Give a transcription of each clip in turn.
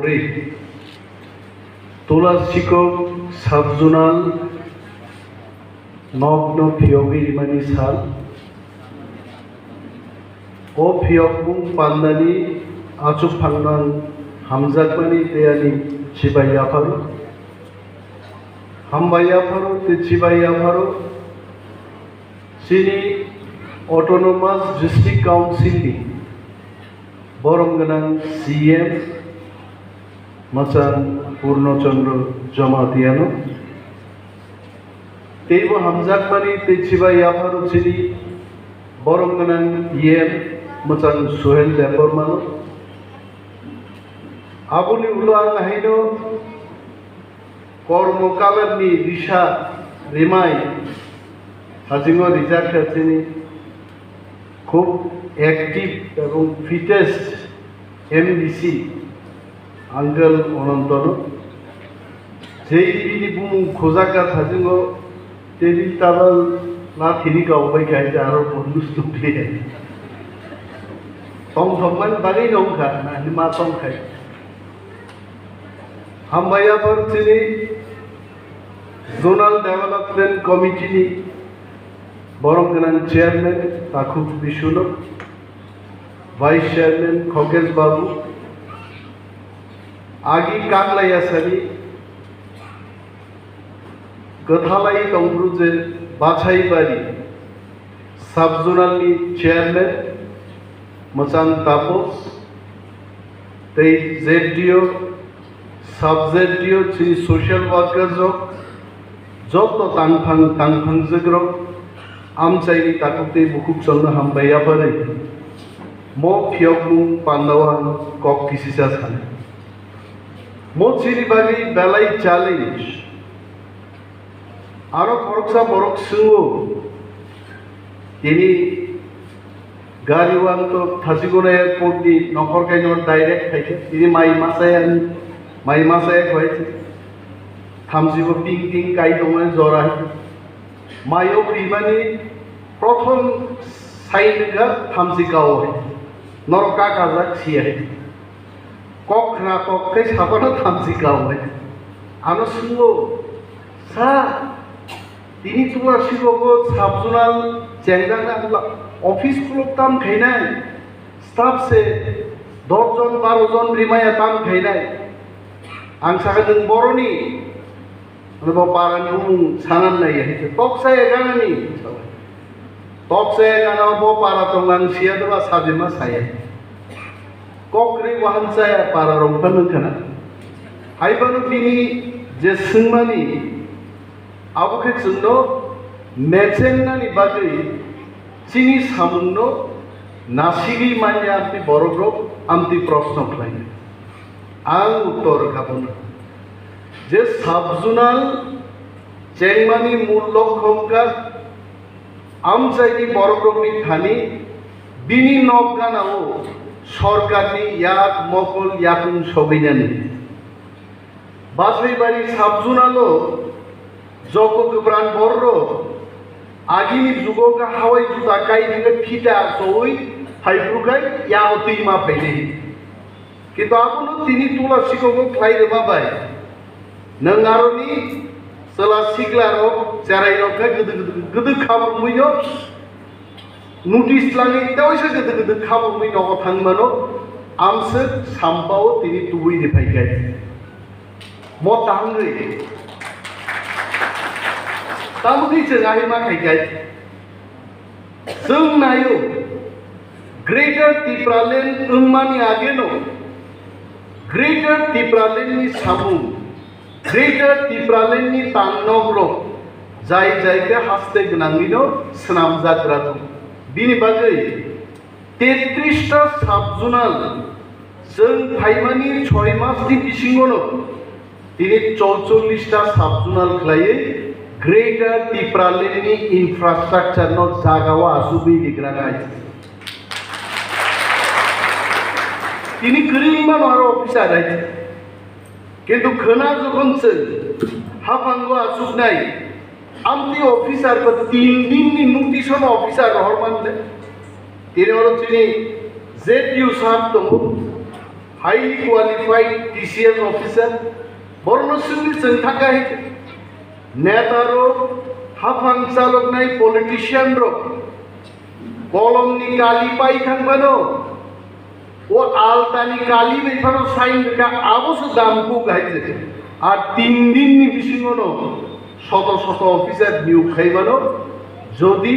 Bagwi Tulasikhoro Zonal Nokganano Phiyokja mani sal O Phiyokja pandani achuk phangnang Nagmani teyani chibai afaro hambai afaro te chibai afaro sini autonomous district council ni borongganang CM machan Purnochandra Jamatiano teibo Nagmani te chibai afaro sini borongganang EM machan Suhel Lepormano Abuni ulang haino কর্মকালেরনি দিশা রিমাই হাজিঙ্গো reserve তিনি খুব active এবং fittest MDC uncle অনন্তন যেই বিনি বুমু খোজাকা হাজিঙ্গো তেরি তাবাল না থিনি গাওবাই গাইতে আরো বন্ধুস্ত দিয়ে তং থংমান বাগै নংখা না হিমা তংখাই Hambaya Parthini Zonal Development Committee Borongganang Chairman Takuk Bishuno Vice Chairman Khoges Babu Agi Kaglaya Sani Gathalai Tongruze Bachai Bari Subzonal Chairman Machan Tapos Tei ZDO Subzdio chini social workers Joto tangphang jagro amchaini takute bukuk changna hambaya pare mo Phiyokja pandawan kok kisisa khane mo chini bagi belai challenge aro koroksa borok sungo ini gariwan to Thachigona airport ni nokor kainor direct thaike ini mai masayan Mai masaya khaise thamjibo ping ping kai dongmane jorai mayo primani prothom sainga thamji gao hai norka kajak siai kokna kokkai sabana thamji gao hai ano sungo sa tini Tulasikhoro Zonal Chengjana office gulo tam khainai staff se 10 John 12 John rimaya tam khainai Ang sakadeng boroni, ano ba parang yung sanan na yan? Tok saya gana ni, tok saya gana po para tongang siya diba sabi mas saya. Kokri wahan saya para rompan ng kana. Hay ba no tini jesengmani, abo kek sundo, mecen na ni Bagwi, chini samungno, nasigi manya amti borogro, amti prosno klain. Ang uttor kabuna je subzonal Nagmani mul lokkhonka amchaini borogromni thani bini Nokganano সরকারনি ইয়াক মকল ইয়াকুন সবিনানি বাছাই বাড়ি সাবজোনালো যত প্রাণ বর্র আগিনি যুগকা হাওয়াই জুতা কাই দিকে ফিটা সই ফাইফুকাই ইয়াও তিমা পেলে কিন্তু আপনো তিনি Tulasikhoro খাইরে বাবাই নং আরনি সলা সিগলারো চারাইরকা গদ খাবার মুইও নোটিস লাগি তাওইসে গদ খাবার মুই নগ থাংমানো আমসে সামপাও তিনি তুবুই দেখাই গাই ম তাংরে তামুদি চেগাই মা খাই গাই जों नायो ग्रेटर टिप्रालेन उम्मानि आगेनो ग्रेटर टिप्रालेननि सामुं ग्रेटर टिप्रालेननि तांनग्रो जाय जायगा हास्ते गोनांनिनो स्नामजाग्रा दं बिनि बागै 33 टा साबजोनाल जों फाइमानि 6 मासनि बिसिङावनो दिनै 44 टा साबजोनाल खालायै ग्रेटर टिप्रालेननि इनफ्रास्ट्राक्चार नो जागावा आसुबि दिग्रा गाय তিনি করিমবা মার অফিসার আছে কিন্তু খনা যখন হাফাঙ্গ আসুক নাই আমতি অফিসার বা 3 দিননি নোটিশন অফিসার হরমানলে তিনি হলো তিনি জেডিউ সাহেব তো highly qualified TCS officer বর্ণসুন্নি সংখ্যা হয়েছে নেতারও হাফাং চালক নাই পলিটিশিয়ান রো কলমনি কালি পাই থাকবানো ও আলতানি কালি বেফানো সাইন কা আবস দামকু গাইছে আর 3 দিন নি বিসিঙনো শত শত অফিসার নিয়োগ খাইবানো যদি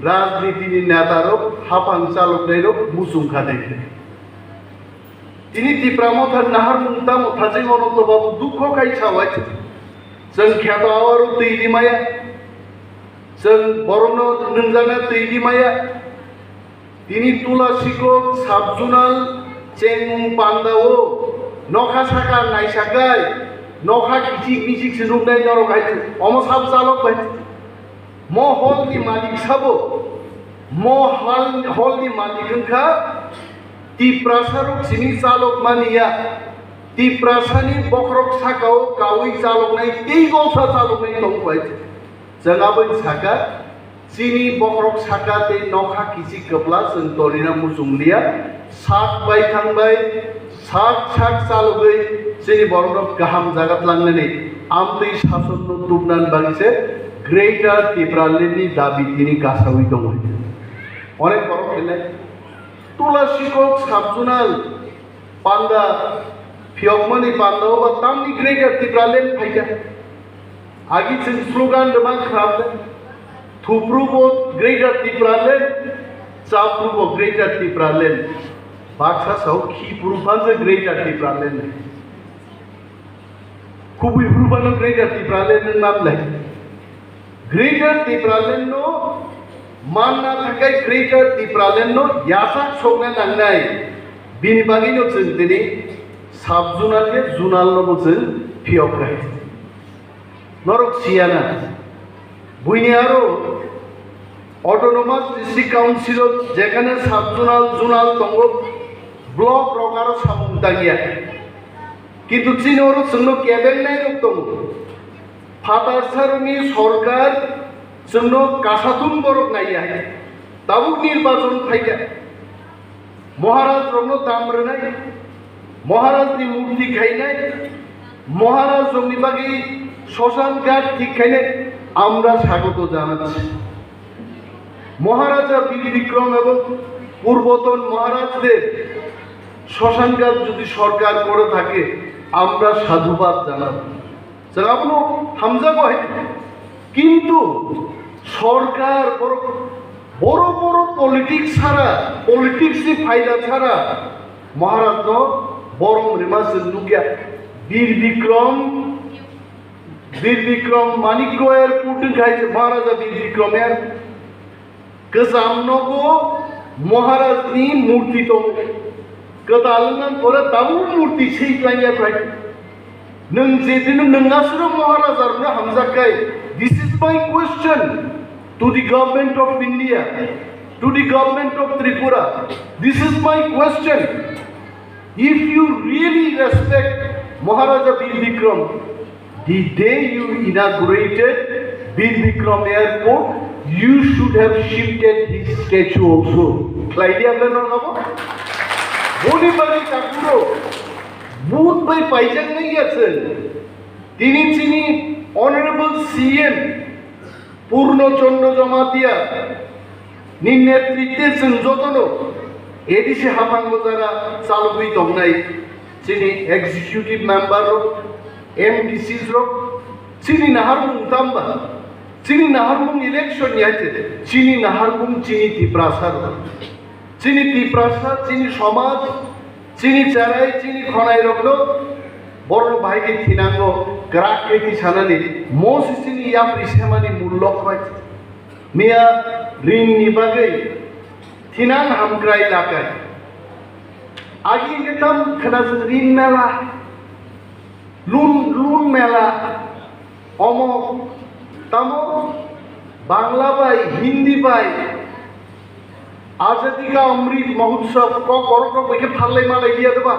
রাজনীতির নেতারও হাফাং চালক নাইরো মুসুংখা দেখে তিনি টিপ্রামথার নাহার মুংতাম থাজে অনন্ত বাবু দুঃখ খাই ছাওয়াইছে जों ख्यातावारो तैलिमाया जों बरन नोंजाना तैलिमाया তিনি तुलासिखoro साबजुनाल चेंगुं पान्दाओ नखा साका नायसागाय नखा किचिक मिचिक सुरुंनाय नरक हाय अम साब चालक भाई म हलनि मालिक साबो म हलनि मालिक ओंखा तिप्रासारो सिनि चालक मानिया तिप्रासानि बख्रक साकाओ गावै चालकनाय दै गलसा चालकनाय दंबाय जोंहाबो साका सिनि बख्रक साका दै नखा किसि गब्ला जों तरिना मुसुंलिया साक बाय थांबाय साक साक चालकै सिनि बरनक गाहाम जागात लांनानै आमदै शासन दुबनान बागिसे ग्रेटार टिप्रालेन्डनि दाबि तिनि गासावै दङ अनेक बरफ फैनाय तुलासिखoro साबजुनाल पान्दा Phiyokja पान्दाओ बा तामनि ग्रेटार टिप्रालेन्ड फाइगा आगि जों स्लोगान दमा खालामदों थुप्रुबो ग्रेटार टिप्रालेन्ड चाप्रुबो ग्रेटार टिप्रालेन्ड बाक्सासाव खिप्रुबानो ग्रेटार टिप्रालेन्ड खुबैप्रुबानो ग्रेटार टिप्रालेन्ड नाम लाय ग्रेटार टिप्रालेन्ड नो मानना थाखाय ग्रेटार टिप्रालेन्ड नो यासाक सोंना नांनाय बिनि बागैनो जों दिनै साबजुनाल के जुनाल नबोजों Phiyokja नरक सियाना बुइनियारो অটোনমাস ডিস্ট্রিক্ট কাউন্সিল যেখানে সাবজোনাল জোনাল দङ ব্লক রকারো সামুদাগিয়া কিন্তু চিনোর जोंनो কেবেন নাই দङ ফাতারসারনি সরকার जोंनो কাসাতুন বরক নাইয়া তাবু নির্বাচন ফাইগা মহারাজ রङ দামরনাই মহারাজনি মূর্তি খাইনাই মহারাজ রঙনি বাকি শ্মশান ঘাট ঠিক খাইনে আমরা স্বাগত জানাচ্ছি মহারাজা বীর বিক্রম এবং পূর্বতন মহারাজদের শ্মশান ঘাট যদি সরকার করে থাকে আমরা সাধুবাদ জানাব জানাবো হামজাগো হয় কিন্তু সরকার বড় বড় বড় পলিটিক্স ছাড়া পলিটিক্সই ফায়দা ছাড়া মহারাজ বরং রিমাস নুকিয়া বীর বিক্রম মানিকয়ের পুটিন খাইছে মহারাজা বীর বিক্রমের गोजामनगो महाराजनि मूर्ति दङ गोदालनान परे दाबो मूर्ति सैख्लाया फाय नों जेदिनो नोंगासुरो महाराजारनो हामजाखाय this is my question to the government of India to the government of Tripura this is my question if you really respect Maharaja Vir Vikram the day you inaugurated Veer Vikram airport you should have shifted his statue also. Claidia beno nabo. Boni bari takuro. Both by paijak nahi achen. Tini chini honorable CM Purno Chondro Jamatia ni netritwe जों Joto edise hapango jara chalugui dongnai chini executive member MDCs ro chini naharmung tamba chini naharmung election yaite chini naharmung chini Tiprasa chini samaj chini charai chini khonai roklo boro bhaige thinango graketi sanani mos chini ya prisemani mullok hoy miya rin ni bagai thinan hamkrai lakai agi getam khanas rin mela লুন মেলা অমক তামক বাংলা পাই হিন্দি পাই আজাদি কা অমৃত মহোৎসব করক বেকে ফাললাই মালাই দিয়া দেবা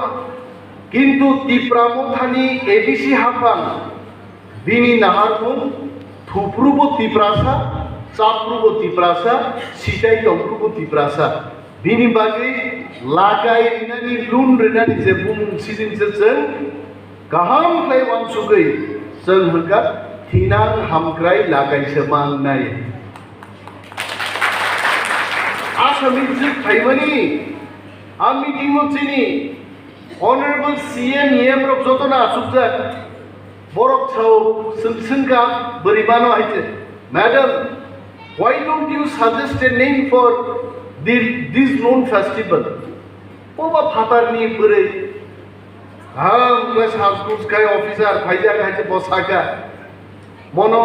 কিন্তু টিপ্রামথানি ADC হাফান বিনি নাহারমুং থুপ্রুব টিপ্রাসা চাপ্রুব টিপ্রাসা সিটাই দমপ্রুব টিপ্রাসা বিনি বাগে লাগাই ni lun renani je bum sizin je jeng kaham klai wan sugai jeng hengkat thinang hamkrai lagai semang nai asami je thaimani am meeting mo chini honorable CM EM rok joto na asukjak borok chau sengka beribano haite madam why don't you suggest a name for this known festival oba phatar ni bere ham class house kai officer bhaija gaite bosaka mono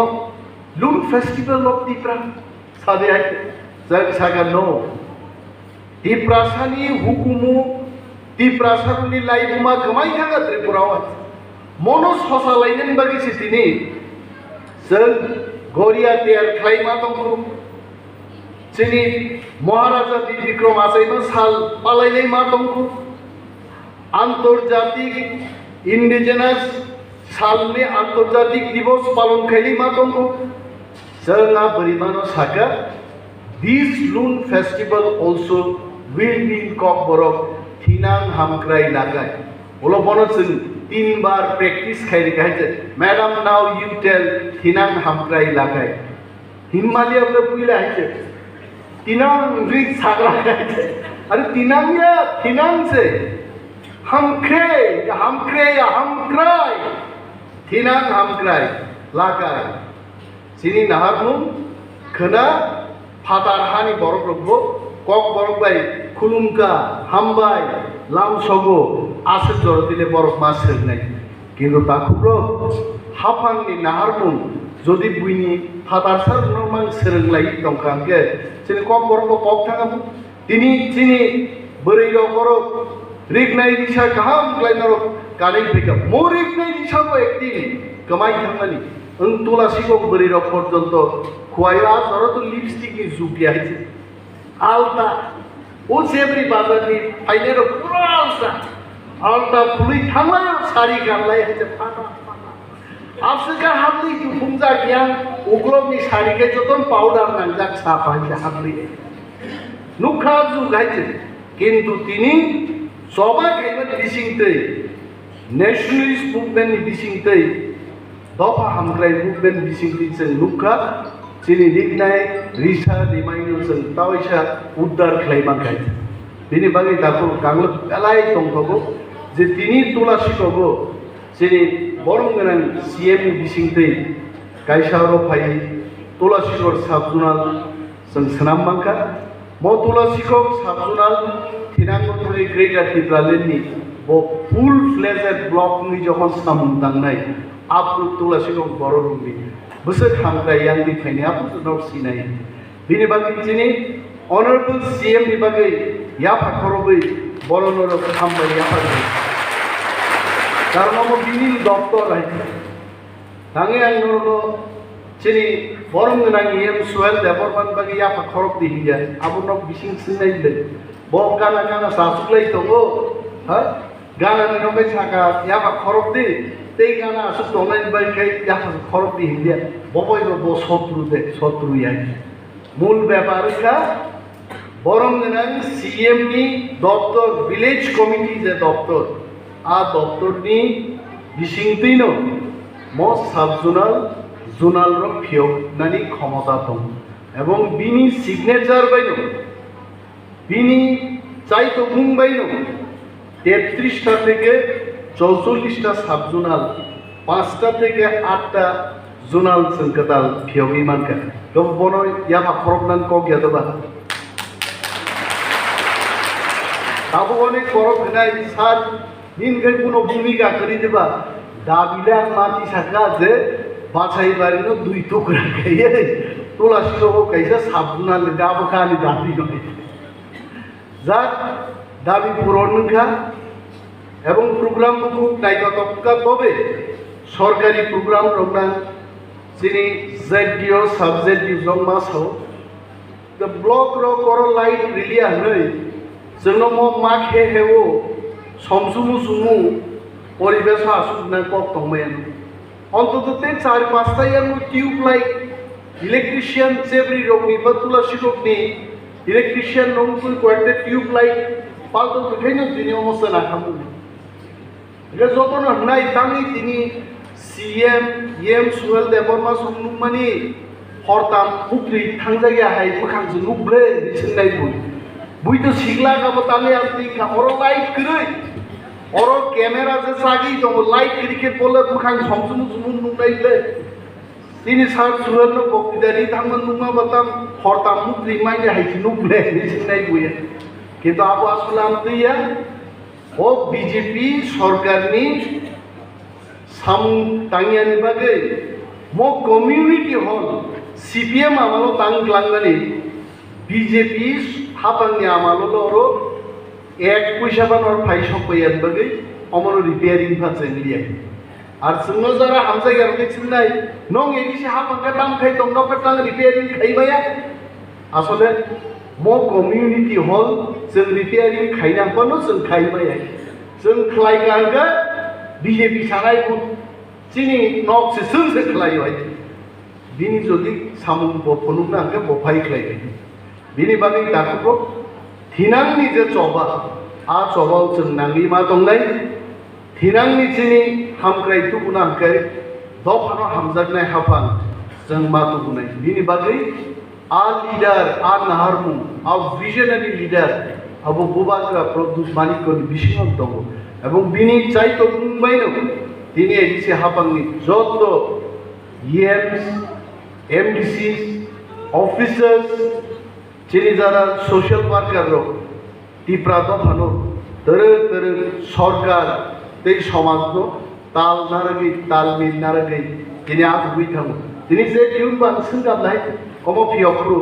lun festival of Tiprasa sade haite saka no Tiprasa ni hukumu Tiprasa ni laibuma gamai thaga Tripura mono sosa lainen bagi sitini sel goria tiar klaima tongku sini महाराजा विक्रम आसाइमा साल पालाइनै मा तंखु आन्तर्जातिक इन्डिजिनास सालनि आन्तर्जातिक दिवस पालन खाइलै मा तंखु जोंहा बोरैबानो साका दिस लुन festival also will be in Kokborok Thinang Hamkrai Lagai Olo bono जों 3 बार प्रेक्टिस खाइलै खाइजे madam now you tell Thinang Hamkrai Lagai Himalaya पे पुइला हाइजे Tinang rik sagla अरे tinangnya tinang se hamkrai tinang hamkrai lakai sini naharmu kena fatar hani borok rokbo kok borok bai khulumka hambai lam sogo asir jorotile borok mas sergnai kintu takubro hafangni naharmu যদি বুইনি ফাতার সার normal সেরংলাই দংখাঙ্গে চিনি কম বড় পক থাকাম তিনি চিনি বरै রকর রিগনাই দিশা কাহাম ক্লাইনার কাनै ফিকা মো রিগনাই দিশাবো একদিন কমাই থাকানি on তুলাসিখো বरै rock পর্যন্ত খোয়াইয়া সরত লিপস্টিক নি জুকি আইছে আলতা ও সেবরি বাজারনি ফাইনের পুরো আলতা ফুলি থামায় শাড়ি গানলাই আইছে ফাটা Afsaka habli tu fungja yang ugrok ni sari ke joton powder nangjak sapa je habli nukha ju gaite kintu tini soba kaiba bisingtei nationalist movement ni bisingtei dopa hamkrai movement bisingtei jeng nukha chini dignai risa dimainu jeng tawaisa uddar khlaiman gaite bini bagai daku kanglok alai tongthogo je tini Tulasikhoro chini বরংগান CM বিসিংতै কাইসারো ফাই Tulashikhar subzonal जों सोनामबांखा म तुलासिखर साबजुनाल थिनांगुरि ग्रेटार टिप्रालेन्डनि full fledged ब्लकनि जखन सामुंदांनाय आपु तुलासिखर बर'रुंनि बोसोर खामग्रा यांनि फायने आपु जुनाव सिनाय बिनि बागै दिनै अनारेबल सीएम नि बागै याफाखरबै बर'नर खामबाय याफाखर Karena bini doktor aja, tangi yang nurlo, jadi borong nang yang soal department bagi apa korup dihiya, abu nok bising senai le, bawa kana sasuk lagi tunggu, gana ni nok saka apa korup di, tei gana asuk online bagi kai apa korup dihiya, bawa itu bawa sotru ya, mul beparu ka, borong nang CM ni doktor, village committee je doktor. आ दफ्तरनि बिसिंतैनो म साबजुनाल zonal र फियकजानि क्षमता दं एबं बिनि signature बायनो बिनि चाइतो बुंबायनो 33 टा থেকে 44 टा साबजुनाल 5 टा থেকে 8 टा जोनाल संकताल फियकनि मानका तो बनो यामा खरबनान क गयादबा आबो अनेक खरब होनाय सार निनगै कुनो भूमिका करि देबा दाबिला माति साका जे बाछाइ बारिनो दुई टुक्रा गए तुलासिखरो कैसा साबजुनाल दाबखानि दाबि नय जा दाबि पुरनखा एवं प्रोग्राम को नायगतका तबे सरकारी प्रोग्राम रंना जिनि जेडिओ साबजेक्टिव जमासाव द ब्लक रो कर लाइट रिलिया नै जोंनो म माखे हेवो समसुमु सुमु परिवेश आसुना कक तंबायानो अन्ततते 4-5 टा यानो ट्यूब लाइट इलेक्ट्रिशियन सेब्री रोगनि बा तुलासिखरनि इलेक्ट्रिशियन रोगनि क्वाटे ट्यूब लाइट পাল্টো বেখাইনো তিনি অবস্থা না খামু এটা যতন নাই তামি তিনি সিএম ইএম সুহেল দেববর্মা নগমানি হরতাম পুত্রি থাংজাগে হাই মোखांजो नुब्रे बिसोरनाय बुइतो सिग्ला गाबो ताले आंति अर लाइट करै अर क्यामेरा जे सागि दङ लाइट क्रिकेट बले मोखां समसुमु सुमुन नुनायले তিনি সার সুরন্ন বক্তৃতারি থামন নুমা বাতাম হরতাম মুত্রি মাইনে হাইছি নুবলে বিসিনাই বুয়ে কিন্তু আবু আসলাম দিয়া ও বিজেপি সরকারনি সামু তাঙ্গিয়ানি বাগে মো কমিউনিটি হল সিপিএম আমালো তাংগ্লাঙ্গানি বিজেপি হাপাংনি আমালো লরো এক পয়সা বানর ফাই সপয়ান বাগে অমর রিপেয়ারিং ফাছে নিয়ে আর जोंनो যারা হামসাই গারকে চিন্নাই নং এদিসে হাপাঙ্কা দাম খাই দং নকটাং রিপেয়ারিং খাইবায়া আসলে মো কমিউনিটি হল जों রিপেয়ারিং খাইনাंगबानो जों खाइबाया जों खालायगांगा বিজেপি সারাই চিনি নকसे जोंसो खालायबाय बिनि जदि सामुं बफनुंना आंगे बफाय खालायबाय बिनि बागै दाखो थिनांनि जे चबा आ चबाव जों नांगि मा दंनाय थिनांनि चिनि हामग्राय तुगुनांखाय दफानो हामजागनाय हाफान जों मा तुगुनाय बिनि बागै आ लिडार आ नाहारमु आ विजनरी लिडार आबो बुबाग्रा प्रदुस मानिकनि बिसिङाव दङ এবং बिनि चाइतो बुंबायनो दिनै एदिसे हाफांनि जत इएमस एमडिसिस अफिसार्स चिनि जारा सोशल वार्कार रो टिप्रा दफानो तरे तरे सरकार दै समाजनो ताल नारगै ताल मिल नारगै दिनै आगुबै थाङो दिनै जे टिउन बान सोंगाबलाय कमो फियकरु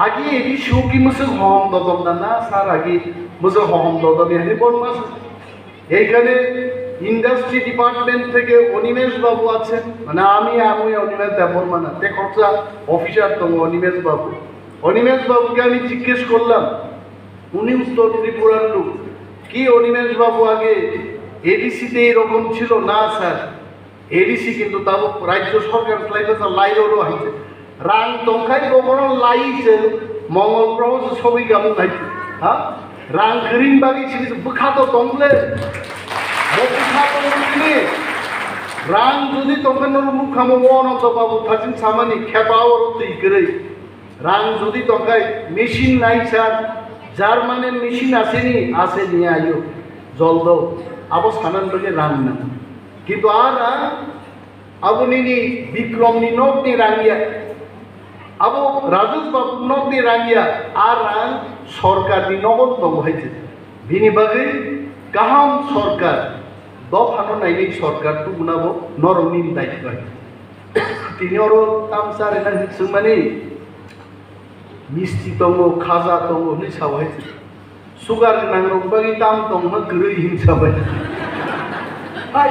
आगि एदि शौकी मसे हम ददम ना सार आगि मसे हम ददम यानी बन मास এইখানে ইন্ডাস্ট্রি ডিপার্টমেন্ট থেকে অনিমেষ বাবু আছেন মানে আমি অনিমেষ দেববর্মা না তে খরচা অফিসার তো অনিমেষ বাবুকে আমি জিজ্ঞেস করলাম উনি উত্তর ত্রিপুরার লোক কি অনিমেষ বাবু আগে এডিসিতে এরকম ছিল না স্যার এডিসি কিন্তু তাও রাজ্য সরকার লাইরও হয়েছে রাং দंखाय গোবর লাইছে মঙ্গল গ্রহ ছবি গামু লাইছে হ্যাঁ রাং গ্রিন বাগি ছিল বুখাতো দংলে বুখাতো দিনে রাং যদি দंखानर মুখামো অনন্ত বাবু থাচিন সামানি খেপাও রতি গরে রাং যদি দंखाय মেশিন নাই স্যার জার্মানের মেশিন আসেনি আইও জল দাও আবো সানান বলে রাং না কিন্তু আর আবুনি বিক্রমনি নকনি রাঙ্গিয়া আবো রাজেশ বাবু নকনি রাঙ্গিয়া আর রাং সরকারনি নগদ দং হয়েছে বিনি বাগে গাহাম সরকার দফানো নাইনি সরকার তো উনাবো নরমনি দায়িত্ব তিনি আরো তামসার এনা হিসুং মানে মিষ্টি দङ খাজা दङ হিসাব হয়েছে সুগার গোনাं রংবাগি দাম दङ না গरै হিসাबै हाय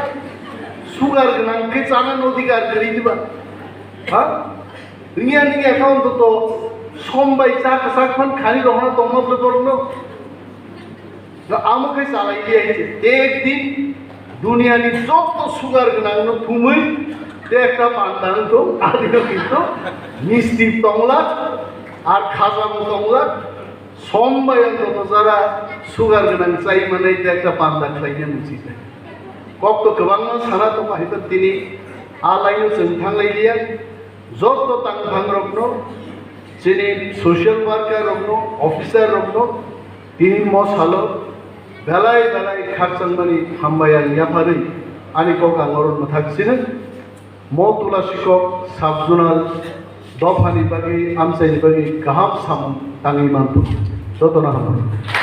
सुगार गोनांखे जानानै अधिकार गरै दिबा हा दुनियानि एकाउन्ट तो समबाय जाक जाकमन खानि रहना दंमब्ल दरनो आमोखै जालाय दिया एक दिन दुनियानि जत सुगार गोनांनो थुमै ते एकटा पान्दान दं आदिनो किन्तु मिस्टि दंला আর খাজাবো दंला समबाय तो जारा सुगार गोनां जाय माने একটা पान्दा खालायनो मोनसे कक्त गोबां साना दं हायबा दिनै आलायनो जों थांलायलिया जत तांफां रगनो दिनै ससियेल वार्कार रगनो अफिसार रगनो दिनै मसालो बेलाय बेलाय खारचांमानि हामबाया याफारै आनि कगांगर मथाक्सिनो म तुलासिखर साब जोनाल दफानि बागै आमसायनि बागै गाहाम साम ताङै मानतो जतना हामबाय